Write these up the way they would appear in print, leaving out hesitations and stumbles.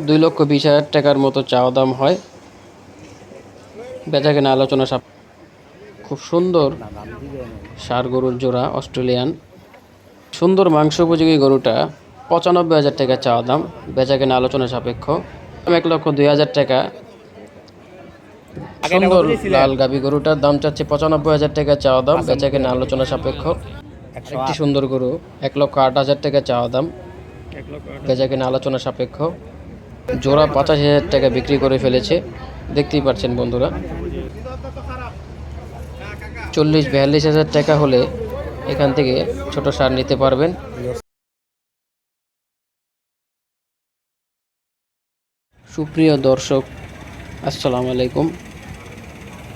2,20,000 টাকার মতো চাওয়া দাম হয়। বেচাকেনা আলোচনা খুব সুন্দর ষাঁড় গরুর জোড়া অস্ট্রেলিয়ান। সুন্দর মাংস উপযোগী গরুটা 95,000 টাকা চাওয়া দাম, বেচাকেনা আলোচনা সাপেক্ষ। 1,02,000 টাকা। সুন্দর লাল গাভী গরুটার দাম চাচ্ছে 95,000 টাকা চাওয়া দাম, বেচাকেনা আলোচনা সাপেক্ষ। একটি সুন্দর গরু 1,08,000 টাকা চাওয়া দাম, বেচাকেনা আলোচনা সাপেক্ষ। জোড়া 85,000 টাকা বিক্রি করে ফেলেছে, দেখতেই পাচ্ছেন বন্ধুরা। 40-42,000 টাকা হলে এখান থেকে ছোট ষাঁড় নিতে পারবেন। সুপ্রিয় দর্শক, আসসালামু আলাইকুম।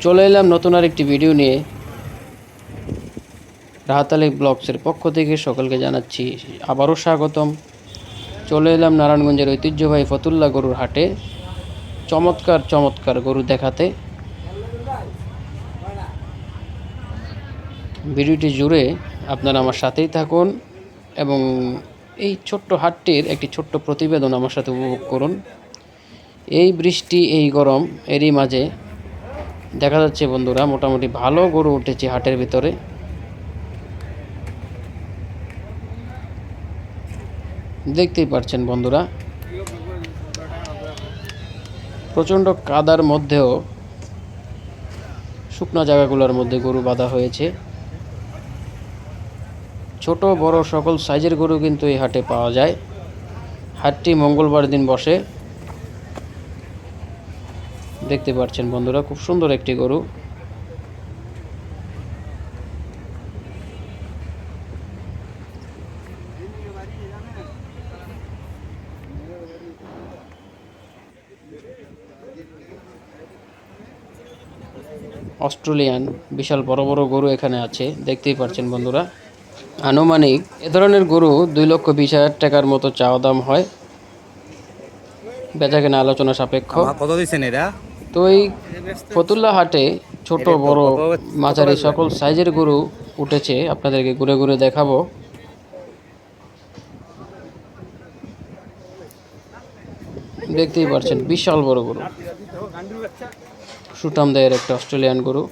চলে এলাম নতুন আরেকটি ভিডিও নিয়ে। রাহাত আলী ব্লগসের পক্ষ থেকে সকলকে জানাচ্ছি আবারও স্বাগতম। চলে এলাম নারায়ণগঞ্জের ঐতিহ্যবাহী ফতুল্লা গরুর হাটে চমৎকার চমৎকার গরু দেখাতে। ভিডিওটি জুড়ে আপনারা আমার সাথেই থাকুন এবং এই ছোট্ট হাটটির একটি ছোট্ট প্রতিবেদন আমার সাথে উপভোগ করুন। এই বৃষ্টি, এই গরম, এরই মাঝে দেখা যাচ্ছে বন্ধুরা মোটামুটি ভালো গরু উঠেছে হাটের ভিতরে। দেখতেই পাচ্ছেন বন্ধুরা, প্রচণ্ড কাদার মধ্যেও শুকনো জায়গাগুলোর মধ্যে গরু বাঁধা হয়েছে। ছোট বড় সকল সাইজের গরু কিন্তু এই হাটে পাওয়া যায়। হাটটি মঙ্গলবার দিন বসে। দেখতে পাচ্ছেন বন্ধুরা, খুব সুন্দর একটি গরু। অস্ট্রেলিয়ান বিশাল বড় বড় গরু এখানে আছে, দেখতেই পাচ্ছেন বন্ধুরা। আনুমানিক এ ধরনের গরু 2,20,000 টাকার মতো চাওয়া দাম হয়, বেচাকেনা আলোচনা সাপেক্ষ। কত দিচ্ছেন এরা? তো এই ফতুল্লা হাটে ছোট বড় মাঝারি সকল সাইজের গরু উঠেছে, আপনাদেরকে ঘুরে ঘুরে দেখাবো। দেখতেই পাচ্ছেন বিশাল বড় গরু, সুটাম দেয়ের একটা অস্ট্রেলিয়ান গরু।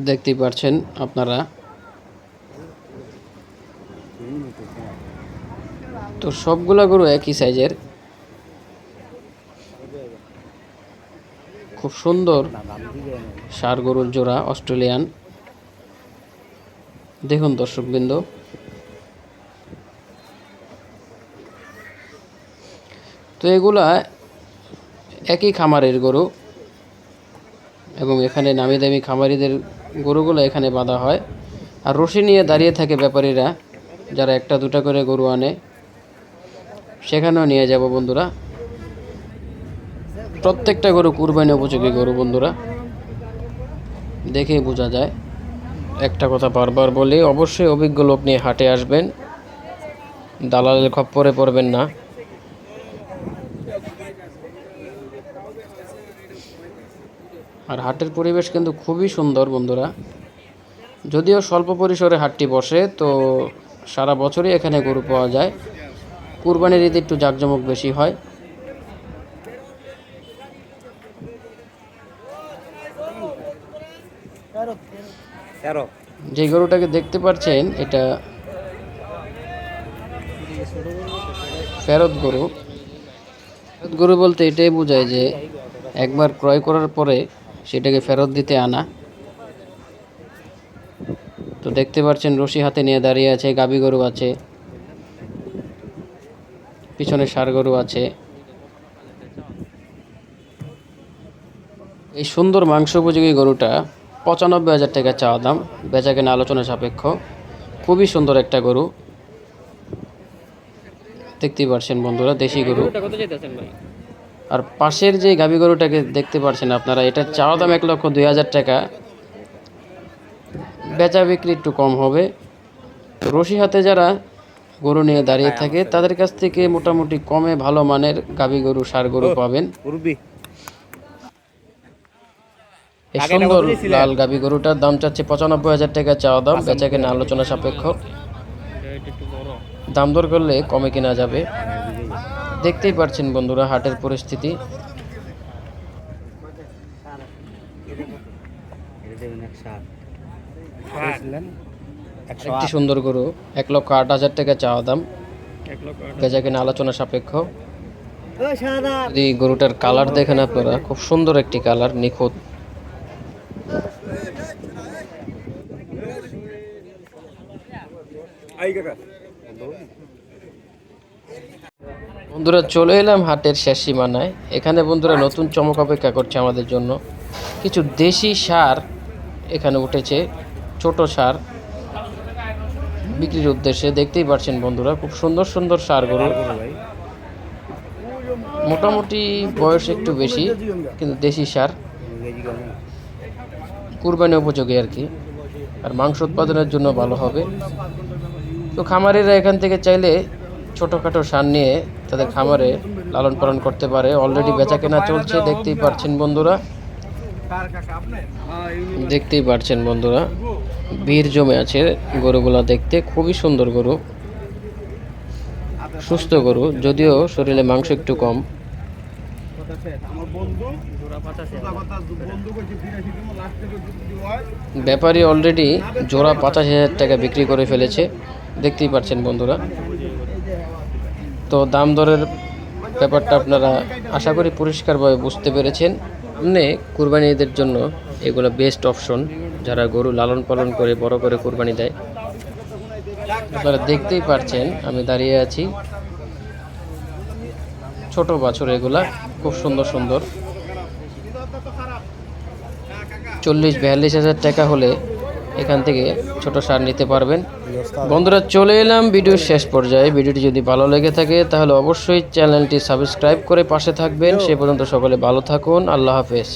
দেখতেই পাচ্ছেন আপনারা। তো সবগুলা গরু একই সাইজের, খুব সুন্দর ষাঁড় গরুর জোড়া অস্ট্রেলিয়ান। দেখুন দর্শকবৃন্দ, তো এগুলা একই খামারের গরু এবং এখানে নামি দামি খামারিদের গরুগুলো এখানে বাঁধা হয়। আর রশি নিয়ে দাঁড়িয়ে থাকে ব্যাপারীরা, যারা একটা দুটা করে গরু আনে। সেখানেও নিয়ে যাব বন্ধুরা। প্রত্যেকটা গরু কুরবানি উপযোগী গরু বন্ধুরা, দেখেই বোঝা যায়। একটা কথা বারবার বলি, অবশ্যই অভিজ্ঞ লোক নিয়ে হাটে আসবেন, দালালের খপ্পরে পড়বেন না। আর হাটের পরিবেশ কিন্তু খুবই সুন্দর বন্ধুরা। যদিও স্বল্প পরিসরে হাটটি বসে, তো সারা বছরই এখানে গরু পাওয়া যায়। কুরবানির ঈদে একটু জাঁকজমক বেশি হয়। যে গরুটাকে দেখতে পাচ্ছেন এটা ফেরত গরু। ফেরত গরু বলতে এটাই বোঝায় যে একবার ক্রয় করার পরে সেটাকে ফেরত দিতে আনা। তো দেখতে পাচ্ছেন রশি হাতে নিয়ে দাঁড়িয়ে আছে, গাভী গরু আছে, পিছনে ষাঁড় গরু আছে। এই সুন্দর মাংস উপযোগী গরুটা 95,000 টাকা চাওয়া দাম, বেচাকেনা আলোচনা সাপেক্ষ। খুবই সুন্দর একটা গরু, দেখতেই পাচ্ছেন বন্ধুরা, দেশি গরু। আর পাশের যে গাভী গরুটাকে দেখতে পাচ্ছেন আপনারা, এটা চাওয়া দাম 1,02,000 টাকা, বেচা বিক্রি একটু কম হবে। রশি হাতে যারা গরু নিয়ে দাঁড়িয়ে থাকে তাদের কাছ থেকে মোটামুটি কমে ভালো মানের গাভী গরু ষাঁড় গরু পাবেন। এই সুন্দর লাল গাভী গরুটার দাম চাচ্ছে 95,000 টাকা চাওয়া দাম, বেচা কেনা আলোচনা সাপেক্ষ, দাম দর করলে কমে কেনা যাবে। দেখতেই পাচ্ছেন বন্ধুরা হাটের পরিস্থিতি। একটি সুন্দর গরু 1,08,000 টাকা চাওয়া দাম, বেচা কেনা আলোচনা সাপেক্ষ। যদি গরুটার কালার দেখেন আপনারা, খুব সুন্দর একটি কালার, নিখুঁত। বন্ধুরা চলে এলাম হাটের শেষ সীমানায়। এখানে বন্ধুরা নতুন চমক অপেক্ষা করছে আমাদের জন্য। কিছু দেশি ষাঁড় এখানে উঠেছে, ছোট ষাঁড় বিক্রির উদ্দেশ্যে। দেখতেই পাচ্ছেন বন্ধুরা খুব সুন্দর সুন্দর ষাঁড় গরু, মোটামুটি বয়স একটু বেশি, কিন্তু দেশি ষাঁড়, কুরবানি উপযোগী আর কি, আর মাংস উৎপাদনের জন্য ভালো হবে। তো খামারিরা এখান থেকে চাইলে ছোটোখাটো ষাঁড় নিয়ে তাদের খামারে লালন পালন করতে পারে। অলরেডি বেচা কেনা চলছে, দেখতেই পাচ্ছেন বন্ধুরা, দেখতেই পাচ্ছেন বন্ধুরা ভিড় জমে আছে গরুগুলা দেখতে। খুবই সুন্দর গরু, সুস্থ গরু, যদিও শরীরে মাংস একটু কম। ব্যাপারী অলরেডি জোড়া 85,000 টাকা বিক্রি করে ফেলেছে, দেখতেই পাচ্ছেন বন্ধুরা। তো দাম দরের ব্যাপারটা আপনারা আশা করি পরিষ্কারভাবে বুঝতে পেরেছেন। সামনে কুরবানি ঈদের জন্য এগুলো বেস্ট অপশন, যারা গরু লালন পালন করে বড় করে কুরবানি দেয়। আপনারা দেখতেই পাচ্ছেন আমি দাঁড়িয়ে আছি, ছোট বাছুর এগুলা, খুব সুন্দর সুন্দর। 40-42 হাজার টাকা হলে এখান থেকে ছোট ষাঁড় নিতে পারবেন। বন্ধুরা চলে এলাম ভিডিওর শেষ পর্যায়ে। ভিডিওটি যদি ভালো লেগে থাকে তাহলে অবশ্যই চ্যানেলটি সাবস্ক্রাইব করে পাশে থাকবেন। সে পর্যন্ত সকলে ভালো থাকুন, আল্লাহ হাফেজ।